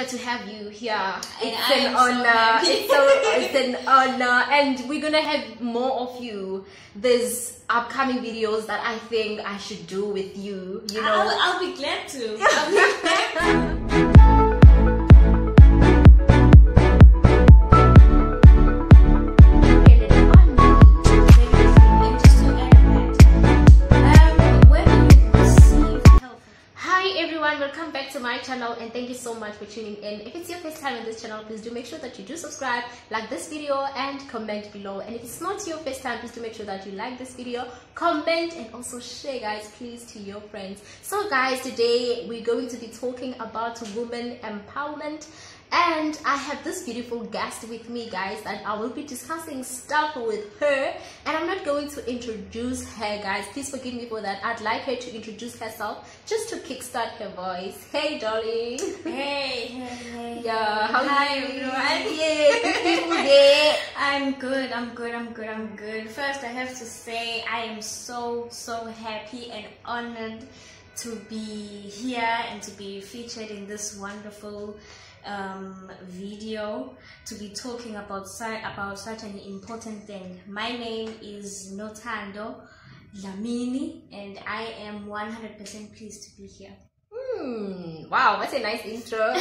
pleasure to have you here. It's an honor. It's an honor, and we're gonna have more of you. There's upcoming videos that I think I should do with you. You know, I'll be glad to. I'll be glad to. Welcome back to my channel, and thank you so much for tuning in. If it's your first time on this channel, please do make sure that you do subscribe, like this video, and comment below. And if it's not your first time, please do make sure that you like this video, comment, and also share, guys, please, to your friends. So guys, today we're going to be talking about women empowerment, and I have this beautiful guest with me, guys, that I will be discussing stuff with her. And I'm not going to introduce her, guys, please forgive me for that. I'd like her to introduce herself just to kickstart her voice. Hey darling. Hey. Yeah, how Hi, are you? everyone. Yeah. I'm good. First, I have to say I am so happy and honored to be here and to be featured in this wonderful video, to be talking about such an important thing. My name is Nothando Lamini, and I am 100% pleased to be here. Wow, that's a nice intro.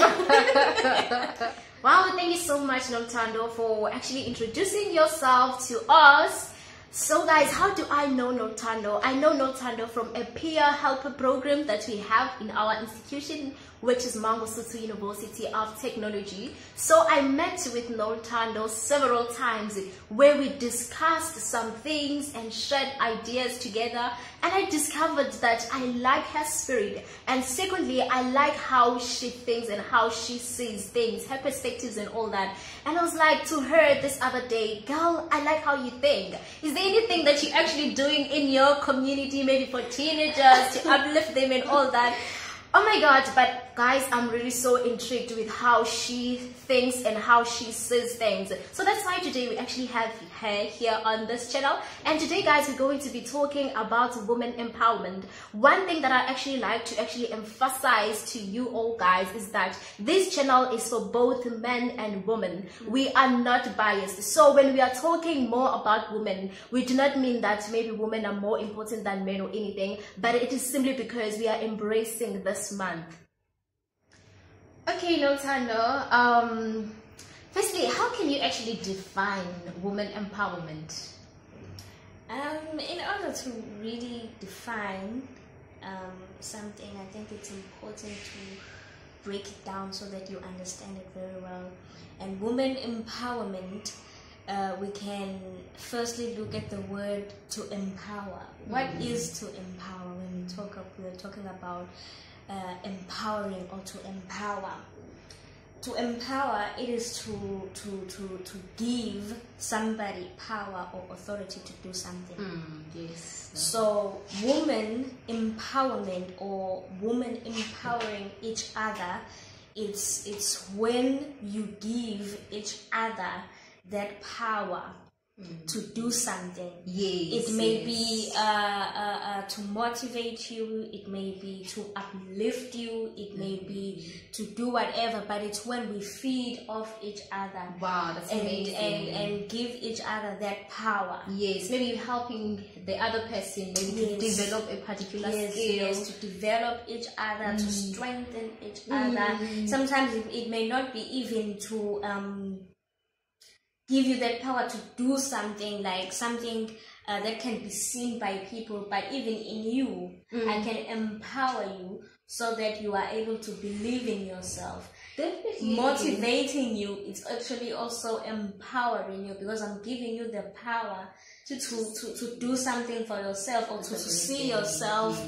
Wow, thank you so much, Nothando, for actually introducing yourself to us. So guys, how do I know Nothando? I know Nothando from a peer helper program that we have in our institution, which is Mangosuthu University of Technology. So I met with Nothando several times where we discussed some things and shared ideas together, and I discovered that I like her spirit, and secondly, I like how she thinks and how she sees things, her perspectives and all that. And I was like to her this other day, girl, I like how you think. Is there anything that you're actually doing in your community, maybe for teenagers, to uplift them and all that? Oh my god, but guys, I'm really so intrigued with how she thinks and how she sees things. So that's why today we actually have her here on this channel. And today, guys, we're going to be talking about women empowerment. One thing that I actually like to actually emphasize to you all, guys, is that this channel is for both men and women. We are not biased. So when we are talking more about women, we do not mean that maybe women are more important than men or anything, but it is simply because we are embracing this month. Okay, Nothando, firstly, how can you actually define women empowerment? In order to really define something, I think it's important to break it down so that you understand it very well. And women empowerment, we can firstly look at the word to empower. What is to empower? When we're talking about empowering or to empower. To empower, it is to give somebody power or authority to do something. Yes. So woman empowerment or woman empowering each other, it's when you give each other that power to do something. Yes, it may be to motivate you, it may be to uplift you, it may be to do whatever, but it's when we feed off each other. Wow, that's amazing. And give each other that power. Yes, maybe you're helping the other person maybe to develop a particular skill. Yes, to develop each other, to strengthen each other. Sometimes it may not be even to give you that power to do something, like something that can be seen by people, but even in you, I can empower you so that you are able to believe in yourself. Definitely. Motivating you, it's actually also empowering you, because I'm giving you the power to do something for yourself, or to see yourself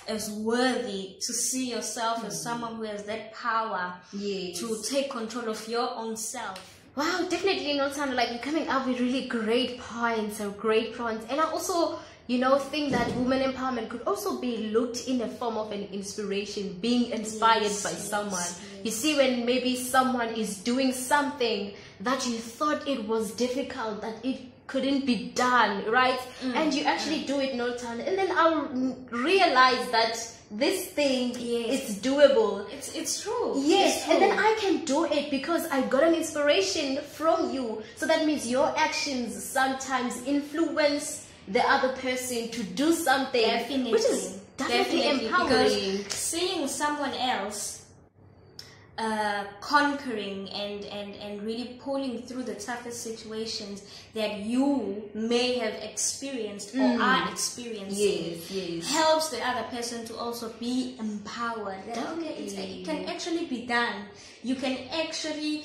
as worthy, to see yourself as someone who has that power to take control of your own self. Wow, definitely, Nothando, like you're coming up with really great points. And I also, think that women empowerment could also be looked in a form of an inspiration, being inspired by someone. You see, when maybe someone is doing something that you thought it was difficult, that it couldn't be done, right? And you actually do it, Nothando, and then I'll realize that this thing is doable. It's true. Yes, it's true. And then I can do it because I got an inspiration from you. So that means your actions sometimes influence the other person to do something. Definitely. Which is definitely empowering. Because seeing someone else conquering and really pulling through the toughest situations that you may have experienced or are experiencing, helps the other person to also be empowered. That, okay, it can actually be done. You can actually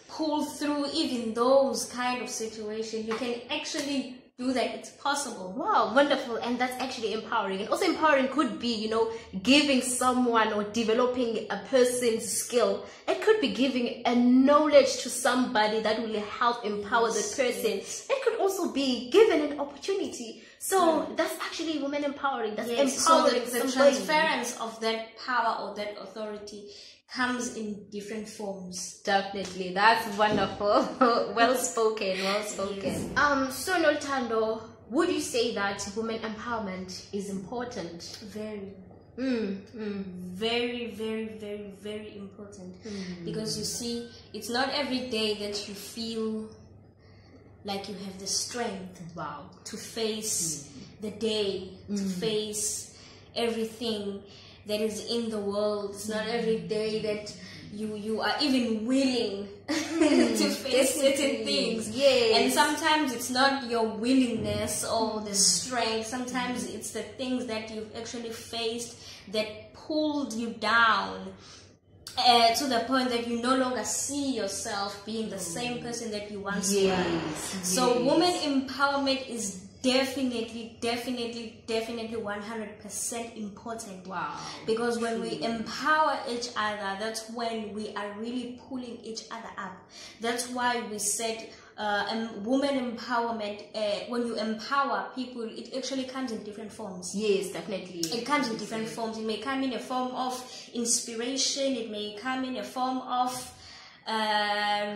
pull through even those kind of situations. You can actually do that. It's possible. Wow, wonderful. And that's actually empowering. And also empowering could be, you know, giving someone or developing a person's skill. It could be giving a knowledge to somebody that will help empower the person. It could also be given an opportunity. So that's actually women empowering. That's empowering. So the transference of that power or that authority comes in different forms. Definitely, that's wonderful. Well spoken, well spoken. Yes. So Nothando, would you say that women empowerment is important? Very. Very, very, very, very important. Because you see, it's not every day that you feel like you have the strength to face the day, to face everything that is in the world. It's not every day that you are even willing to face certain things. And sometimes it's not your willingness or the strength. Sometimes it's the things that you've actually faced that pulled you down to the point that you no longer see yourself being the same person that you once were. So women empowerment is definitely 100% important. Because when we empower each other, that's when we are really pulling each other up. That's why we said women empowerment, when you empower people, it actually comes in different forms. Yes, definitely. It comes in different forms. It may come in a form of inspiration. It may come in a form of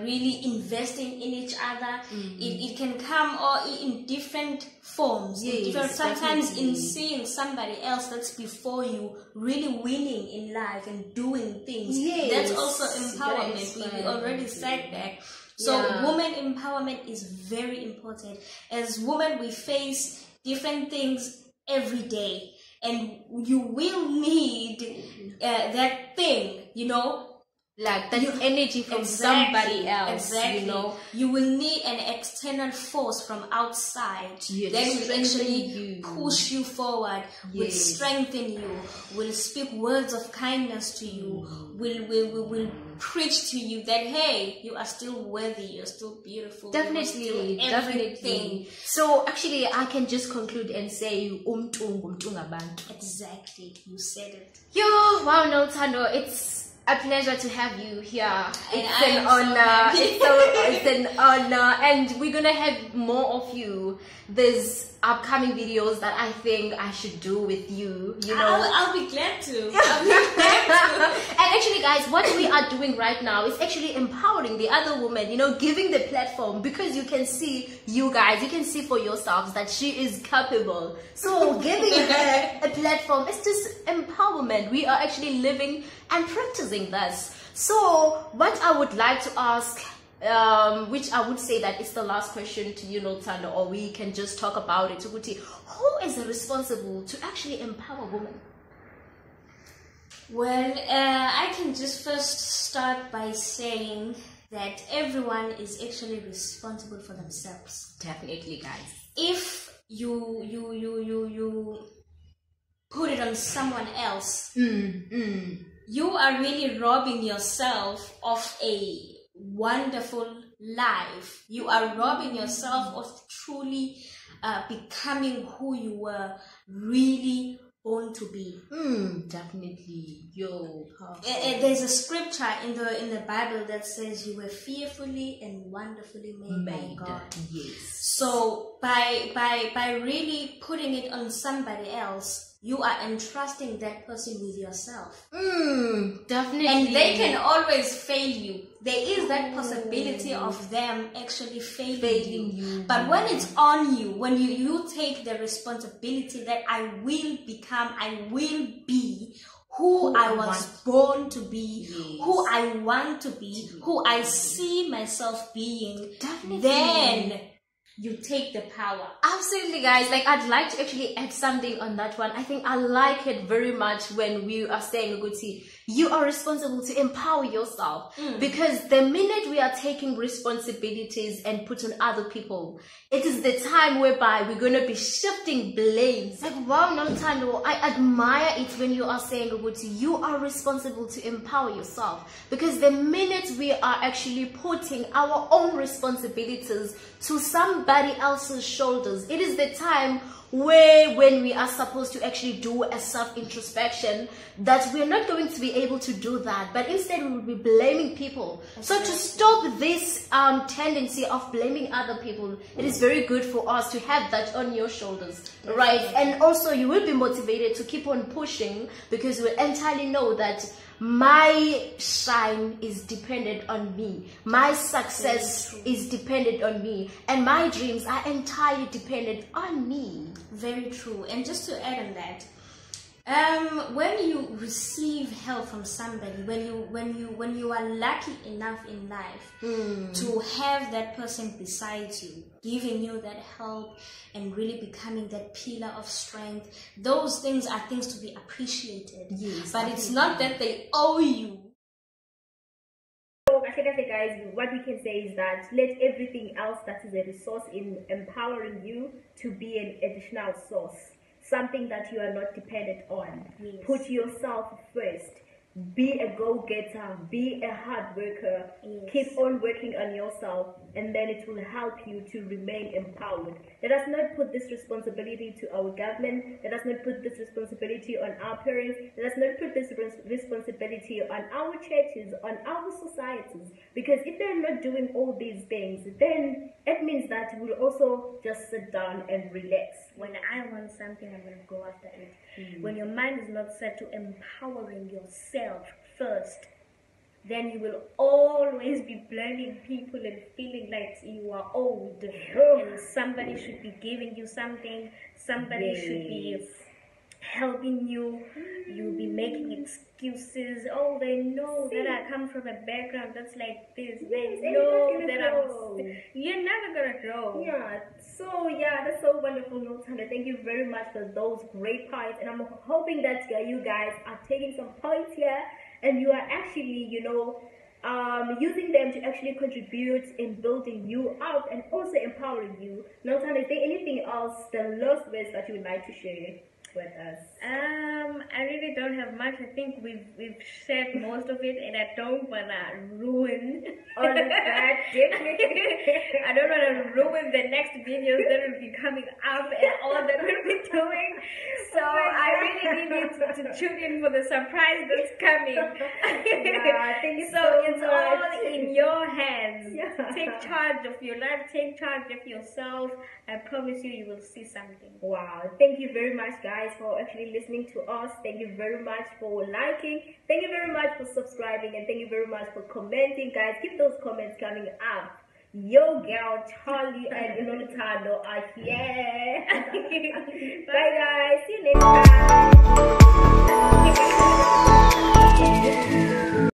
really investing in each other. It can come in different forms. Sometimes in seeing somebody else that's before you really winning in life and doing things. That's also empowerment. We already said that. So women empowerment is very important. As women, we face different things every day, and you will need that thing, you know, like that energy from somebody else. You know, you will need an external force from outside that will actually push you forward, will strengthen you, will speak words of kindness to you, will preach to you that hey, you are still worthy, you're still beautiful, definitely. So actually I can just conclude and say exactly, you said it. Wow, Nothando, it's a pleasure to have you here. It's an honor. It's an honor, and we're gonna have more of you. There's upcoming videos that I think I should do with you. You know, I'll be glad to. I'll be glad to. And actually, guys, what we are doing right now is actually empowering the other woman. You know, giving the platform, because you can see, you guys, you can see for yourselves that she is capable. So giving her a platform is just empowerment. We are actually living and practicing this. So what I would like to ask, which I would say that is the last question to you, Nothando, or we can just talk about it. Who is responsible to actually empower women? Well, I can just first start by saying that everyone is actually responsible for themselves. Definitely, guys. If you put it on someone else, you are really robbing yourself of a wonderful life. You are robbing yourself of truly becoming who you were really born to be. Definitely. There's a scripture in the Bible that says you were fearfully and wonderfully made by God. So by really putting it on somebody else, you are entrusting that person with yourself. Definitely. And they can always fail you. There is that possibility of them actually failing you. But when it's on you, when you take the responsibility that I will become, I will be who I was born to be, who I want to be, who I see myself being, then you take the power. Absolutely, guys. Like, I'd like to actually add something on that one. I think I like it very much when we are saying, Guti, you are responsible to empower yourself. Because the minute we are taking responsibilities and put on other people, it is the time whereby we're going to be shifting blames. Like, wow, Nothando, I admire it when you are saying, Guti, you are responsible to empower yourself. Because the minute we are actually putting our own responsibilities to somebody else's shoulders, it is the time where, when we are supposed to actually do a self-introspection, that we're not going to be able to do that, but instead we will be blaming people. So to stop this tendency of blaming other people, it is very good for us to have that on your shoulders, right? And also you will be motivated to keep on pushing, because you will entirely know that my shine is dependent on me, my success is dependent on me, and my dreams are entirely dependent on me. Very true. And just to add on that, when you receive help from somebody, when you are lucky enough in life to have that person beside you, giving you that help and really becoming that pillar of strength, those things are things to be appreciated. Yes, but it's not that they owe you. So I think, guys, what we can say is that let everything else that is a resource in empowering you to be an additional source, something that you are not dependent on. Put yourself first. Be a go-getter, be a hard worker, keep on working on yourself, and then it will help you to remain empowered. Let us not put this responsibility to our government, let us not put this responsibility on our parents, let us not put this responsibility on our churches, on our societies, because if they're not doing all these things, then it means that we'll also just sit down and relax. When I want something, I'm going to go after it. When your mind is not set to empowering yourself first, then you will always be blaming people and feeling like you are old and somebody should be giving you something, somebody should be helping you. You'll be making excuses. Oh, they know that I come from a background that's like this. They know that you're never gonna grow. Yeah, so yeah, that's so wonderful, Nothando. Thank you very much for those great points, and I'm hoping that you guys are taking some points here and you are actually, you know, using them to actually contribute in building you up and also empowering you. Nothando, is there anything else, the last words that you would like to share with us? I really don't have much. I think we've shared most of it, and I don't wanna ruin all of that. Definitely. I don't wanna ruin the next videos that will be coming up and all that we'll be doing. So I really need you to tune in for the surprise that's coming. Yeah, thank you so it's much. all in your hands. Yeah. Take charge of your life. Take charge of yourself. I promise you will see something. Wow, thank you very much, guys, for actually listening to us. Thank you very much for liking, thank you very much for subscribing, and thank you very much for commenting, guys. Keep those comments coming up. Your girl Charlie and Nothando are here. Bye guys, see you next time.